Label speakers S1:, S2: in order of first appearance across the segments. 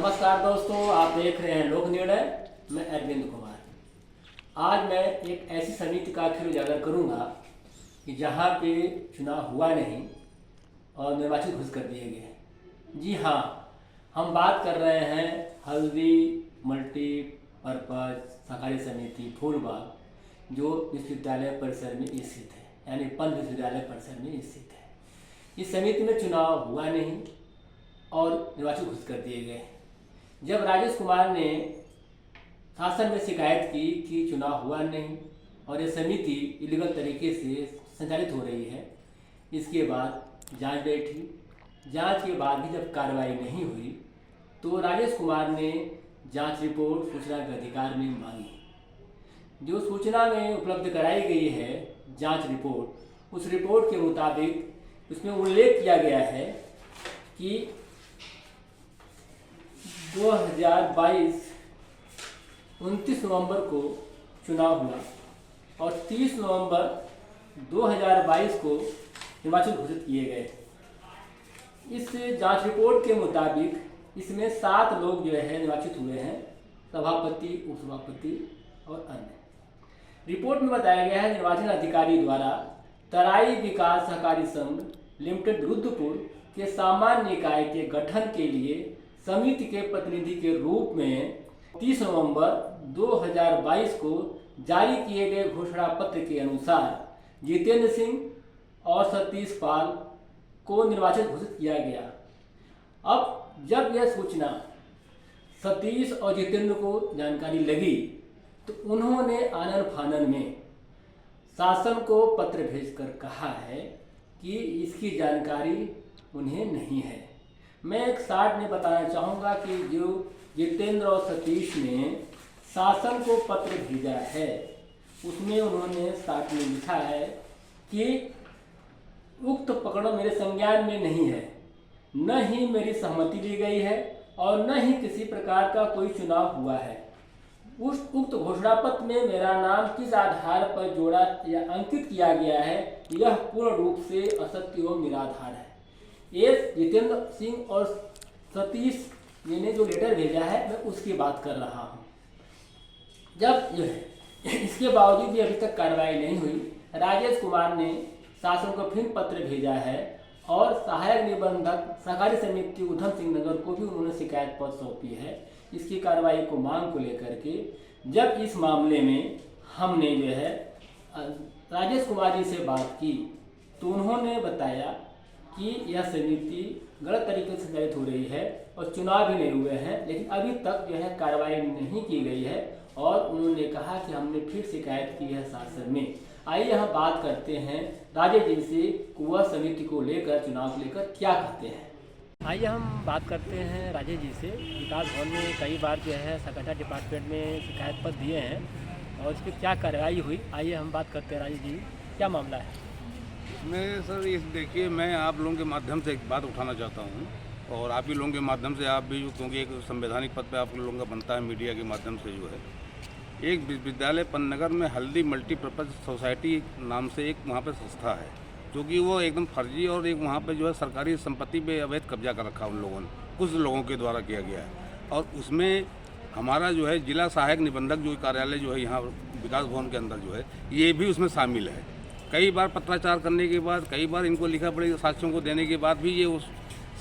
S1: नमस्कार दोस्तों, आप देख रहे हैं लोक निर्णय। मैं अरविंद कुमार। आज मैं एक ऐसी समिति का आखिर उजागर करूंगा कि जहां पे चुनाव हुआ नहीं और निर्वाचित घोषित कर दिए गए। जी हाँ, हम बात कर रहे हैं हल्दी मल्टीपर्पज सहकारी समिति फूलबाग, जो विश्वविद्यालय परिसर में स्थित है, यानी पंत विश्वविद्यालय परिसर में स्थित है। इस समिति में चुनाव हुआ नहीं और निर्वाचित घोषित कर दिए गए। जब राजेश कुमार ने शासन में शिकायत की कि चुनाव हुआ नहीं और ये समिति इलीगल तरीके से संचालित हो रही है, इसके बाद जांच बैठी। जांच के बाद भी जब कार्रवाई नहीं हुई तो राजेश कुमार ने जांच रिपोर्ट सूचना के अधिकार में मांगी। जो सूचना में उपलब्ध कराई गई है जांच रिपोर्ट, उस रिपोर्ट के मुताबिक उसमें उल्लेख किया गया है कि 2022 29 नवंबर को चुनाव हुआ और 30 नवंबर 2022 को निर्वाचित घोषित किए गए। इस जांच रिपोर्ट के मुताबिक इसमें 7 लोग जो है निर्वाचित हुए हैं, सभापति, उपसभापति और अन्य। रिपोर्ट में बताया गया है निर्वाचन अधिकारी द्वारा तराई विकास सहकारी संघ लिमिटेड रुद्रपुर के सामान्य निकाय के गठन के लिए समिति के प्रतिनिधि के रूप में 30 नवंबर 2022 को जारी किए गए घोषणा पत्र के अनुसार जितेंद्र सिंह और सतीश पाल को निर्वाचित घोषित किया गया। अब जब यह सूचना सतीश और जितेंद्र को जानकारी लगी तो उन्होंने आनन फानन में शासन को पत्र भेजकर कहा है कि इसकी जानकारी उन्हें नहीं है। मैं एक शॉर्ट में बताना चाहूँगा कि जो जितेंद्र और सतीश ने शासन को पत्र भेजा है उसमें उन्होंने शॉर्ट में लिखा है कि उक्त प्रकरण मेरे संज्ञान में नहीं है, न ही मेरी सहमति ली गई है और न ही किसी प्रकार का कोई चुनाव हुआ है। उस उक्त घोषणा पत्र में मेरा नाम किस आधार पर जोड़ा या अंकित किया गया है, यह पूर्ण रूप से असत्य एवं निराधार है। ये जितेंद्र सिंह और सतीश ने जो लेटर भेजा है मैं उसकी बात कर रहा हूँ। जब जो है इसके बावजूद भी अभी तक कार्रवाई नहीं हुई, राजेश कुमार ने शासन को फिर पत्र भेजा है और सहायक निबंधक सहकारी समिति उधम सिंह नगर को भी उन्होंने शिकायत पत्र सौंपी है इसकी कार्रवाई को मांग को लेकर के। जब इस मामले में हमने जो है राजेश कुमार जी से बात की तो उन्होंने बताया कि यह समिति गलत तरीके से संचालित हो रही है और चुनाव भी नहीं हुए हैं, लेकिन अभी तक जो है कार्रवाई नहीं की गई है और उन्होंने कहा कि हमने फिर शिकायत की है शासन में। आइए हम बात करते हैं राजेश जी से कि वह समिति को लेकर, चुनाव को लेकर क्या कहते हैं। आइए हम बात करते हैं राजेश जी से। विकास भवन में कई बार जो है सहकारिता डिपार्टमेंट में शिकायत पत्र दिए हैं और इस पर क्या कार्रवाई हुई, आइए हम बात करते हैं। राजेश जी, क्या मामला है?
S2: मैं सर इस देखिए, मैं आप लोगों के माध्यम से एक बात उठाना चाहता हूँ और आप ही लोगों के माध्यम से, आप भी क्योंकि एक संवैधानिक पद पे आप लोगों का बनता है मीडिया के माध्यम से, जो है एक विश्वविद्यालय पन्नगर में हल्दी मल्टीपर्पज़ सोसाइटी नाम से एक वहाँ पे संस्था है जो कि वो एकदम फर्जी और एक वहाँ पे जो है सरकारी संपत्ति पे अवैध कब्जा कर रखा उन लोगों ने, कुछ लोगों के द्वारा किया गया है। और उसमें हमारा जो है जिला सहायक निबंधक जो कार्यालय जो है यहाँ विकास भवन के अंदर जो है, ये भी उसमें शामिल है। कई बार पत्राचार करने के बाद, कई बार इनको लिखा पड़ी साक्ष्यों को देने के बाद भी ये उस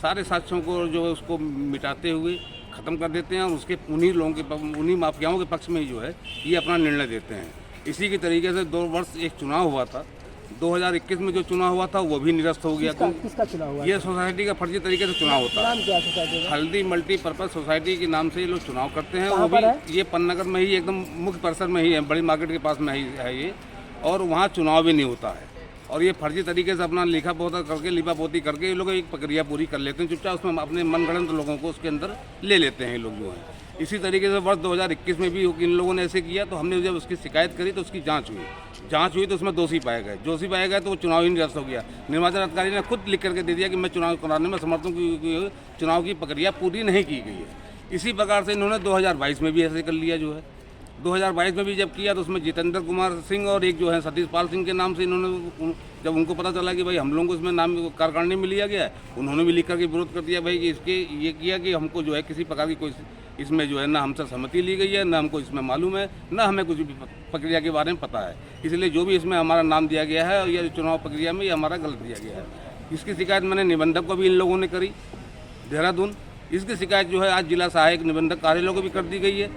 S2: सारे साक्ष्यों को जो है उसको मिटाते हुए ख़त्म कर देते हैं और उसके उन्हीं लोगों के, उन्हीं माफियाओं के पक्ष में ही जो है ये अपना निर्णय देते हैं। इसी की तरीके से 2 वर्ष एक चुनाव हुआ था, 2021 में जो चुनाव हुआ था वो भी निरस्त हो गया।
S1: किसका चुनाव हुआ?
S2: ये सोसाइटी का फर्जी तरीके से चुनाव होता है। हल्दी मल्टीपर्पज़ सोसाइटी के नाम से ये लोग चुनाव करते हैं। वो भी ये पन्नगर में ही एकदम मुख्य परिसर में ही है, बड़ी मार्केट के पास में ही है ये, और वहाँ चुनाव भी नहीं होता है। और ये फर्जी तरीके से अपना लिपापोती करके ये लोग एक प्रक्रिया पूरी कर लेते हैं चुपचाप, उसमें अपने मनगढ़ंत लोगों को उसके अंदर ले लेते हैं ये लोग जो हैं। इसी तरीके से वर्ष 2021 में भी इन लोगों ने ऐसे किया, तो हमने जब उसकी शिकायत करी तो उसकी जांच हुई तो उसमें दोषी पाए गए तो वो चुनाव ही निरस्त हो गया। निर्वाचन अधिकारी ने खुद लिख करके दे दिया कि मैं चुनाव कराने में समर्थन की चुनाव की प्रक्रिया पूरी नहीं की गई है। इसी प्रकार से इन्होंने 2022 में भी ऐसे कर लिया जो है। 2022 में भी जब किया तो उसमें जितेंद्र कुमार सिंह और एक जो है सतीश पाल सिंह के नाम से इन्होंने, जब उनको पता चला कि भाई हम लोगों को इसमें नाम कार्यकारिणी में लिया गया है, उन्होंने भी लिख करके विरोध कर दिया भाई कि इसके ये किया कि हमको जो है किसी प्रकार की कोई इसमें जो है ना हमसे सहमति ली गई है, ना हमको इसमें मालूम है, ना हमें कुछ भी प्रक्रिया के बारे में पता है। इसलिए जो भी इसमें हमारा नाम दिया गया है और यह चुनाव प्रक्रिया में ये हमारा गलत दिया गया है। इसकी शिकायत मैंने निबंधक को भी इन लोगों ने करी देहरादून। इसकी शिकायत जो है आज जिला सहायक निबंधक कार्यालय को भी कर दी गई है।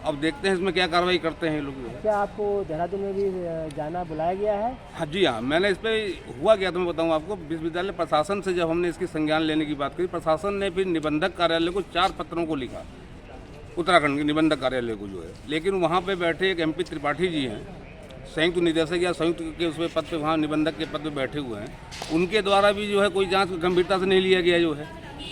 S2: अब देखते हैं इसमें क्या कार्रवाई करते हैं ये लोग।
S1: क्या आपको देहरादून में भी जाना बुलाया गया है?
S2: हाँ जी हाँ, मैंने इस पर हुआ क्या तो मैं बताऊँ आपको। विश्वविद्यालय प्रशासन से जब हमने इसकी संज्ञान लेने की बात करी, प्रशासन ने फिर निबंधक कार्यालय को 4 पत्रों को लिखा, उत्तराखंड के निबंधक कार्यालय को जो है। लेकिन वहाँ पे बैठे एक MP त्रिपाठी जी हैं, संयुक्त निदेशक या संयुक्त के उसमें पद पे, वहाँ निबंधक के पद पे बैठे हुए हैं, उनके द्वारा भी जो है कोई जांच गंभीरता से नहीं लिया गया जो है।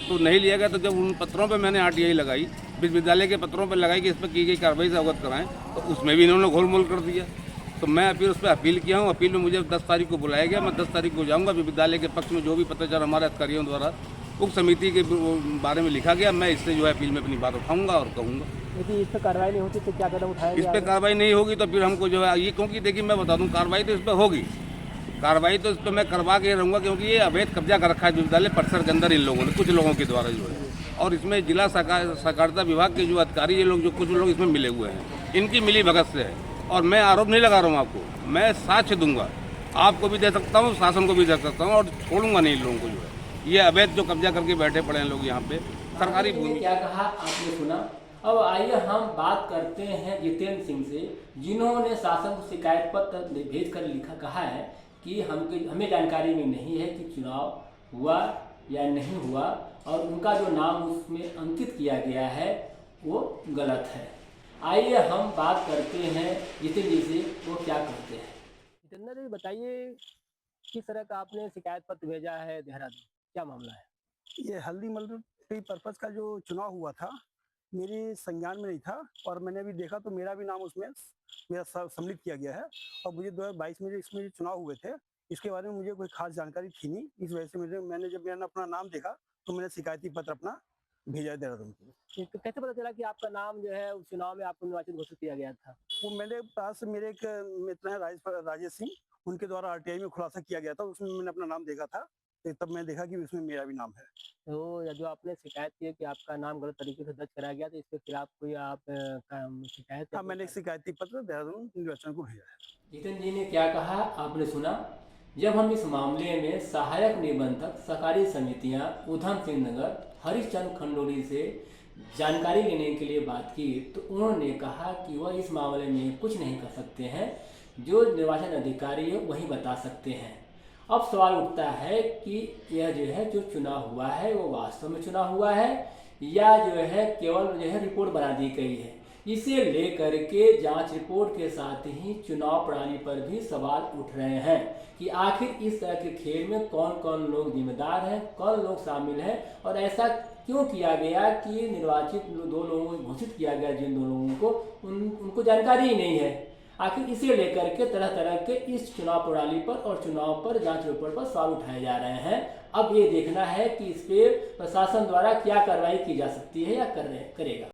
S2: तो नहीं लिया गया तो जब उन पत्रों पे मैंने RTI लगाई, विश्वविद्यालय के पत्रों पे लगाई कि इस पर की गई कार्रवाई से अवगत कराएं, तो उसमें भी इन्होंने घोलमोल कर दिया। तो मैं फिर उस पर अपील किया हूँ। अपील में मुझे 10 तारीख को बुलाया गया। मैं 10 तारीख को जाऊँगा। विश्वविद्यालय के पक्ष में जो भी पत्राचार हमारे अधिकारियों द्वारा उप समिति के बारे में लिखा गया, मैं इससे जो है अपील में अपनी बात उठाऊँगा और कहूँगा।
S1: यदि इस पर कार्रवाई नहीं होती तो क्या कदम उठाएंगे?
S2: इस पर कार्रवाई नहीं होगी तो फिर हमको जो है ये, क्योंकि देखिए मैं बता दूं, कार्रवाई तो इस पर होगी, कार्रवाई तो इस पर मैं करवा के रहूँगा, क्योंकि ये अवैध कब्जा कर रखा है विश्वविद्यालय परिसर के अंदर इन लोगों ने, कुछ लोगों के द्वारा जो है। और इसमें जिला सहकारिता विभाग के जो अधिकारी ये लोग, जो कुछ लोग इसमें मिले हुए हैं, इनकी मिली भगत से है। और मैं आरोप नहीं लगा रहा हूँ आपको, मैं साक्ष्य दूंगा, आपको भी दे सकता हूँ, शासन को भी दे सकता हूँ, और छोड़ूंगा नहीं इन लोगों को जो है। ये अवैध जो कब्जा करके बैठे पड़े हैं लोग यहाँ पे सरकारी भूमि।
S1: क्या कहा आपने सुना। अब आइए हम बात करते हैं जितेंद्र सिंह से, जिन्होंने शासन को शिकायत पत्र भेज कर लिखा कहा है कि हमें जानकारी में नहीं है कि चुनाव हुआ या नहीं हुआ, और उनका जो नाम उसमें अंकित किया गया है वो गलत है। आइए हम बात करते हैं जितेंद्र जी से, वो क्या करते हैं। जितेंद्र जी बताइए, किस तरह का आपने शिकायत पत्र भेजा है देहरादून, क्या मामला है?
S3: ये हल्दी मल्टी पर्पज़ का जो चुनाव हुआ था, मेरी संज्ञान में नहीं था, और मैंने अभी देखा तो मेरा भी नाम उसमें मेरा सम्मिलित किया गया है। और मुझे 2022 में जो इसमें चुनाव हुए थे, इसके बारे में मुझे कोई खास जानकारी थी नहीं। इस वजह से मैंने जब अपना नाम देखा तो मैंने शिकायती पत्र अपना भेजा देहरादून को।
S1: तो कैसे पता चला कि आपका नाम जो है उस चुनाव में आपको निर्वाचित घोषित किया गया था?
S3: वो मेरे पास मेरे एक मित्र हैं राजेश सिंह, उनके द्वारा RTI में खुलासा किया गया था, उसमें मैंने अपना नाम देखा था, तो तब मैं देखा कि उसमें मेरा भी नाम है।
S1: तो जो आपने शिकायत की है कि आपका नाम गलत तरीके से दर्ज कराया गया, तो इसके खिलाफ कोई आप शिकायत?
S3: हाँ, मैंने एक शिकायती पत्र देहरादून निर्वाचन को भेजा है।
S1: जितेंद्र जी ने क्या कहा आपने सुना। जब हम इस मामले में सहायक निबंधक सहकारी समितियां उधम सिंह नगर हरिश्चंद्र खंडोरी से जानकारी लेने के लिए बात की, तो उन्होंने कहा कि वह इस मामले में कुछ नहीं कर सकते हैं, जो निर्वाचन अधिकारी है वही बता सकते हैं। अब सवाल उठता है कि यह जो है जो चुनाव हुआ है वो वास्तव में चुनाव हुआ है या जो है केवल जो है रिपोर्ट बना दी गई है। इसे लेकर के जांच रिपोर्ट के साथ ही चुनाव प्रणाली पर भी सवाल उठ रहे हैं कि आखिर इस तरह के खेल में कौन कौन लोग जिम्मेदार हैं, कौन लोग शामिल हैं, और ऐसा क्यों किया गया कि निर्वाचित 2 लोगों को घोषित किया गया, जिन 2 लोगों को उनको जानकारी ही नहीं है। आखिर इसे लेकर के तरह तरह के इस चुनाव प्रणाली पर और चुनाव पर जांच रिपोर्ट पर सवाल उठाए जा रहे हैं। अब ये देखना है कि इस पे प्रशासन द्वारा क्या कार्रवाई की जा सकती है या करेगा।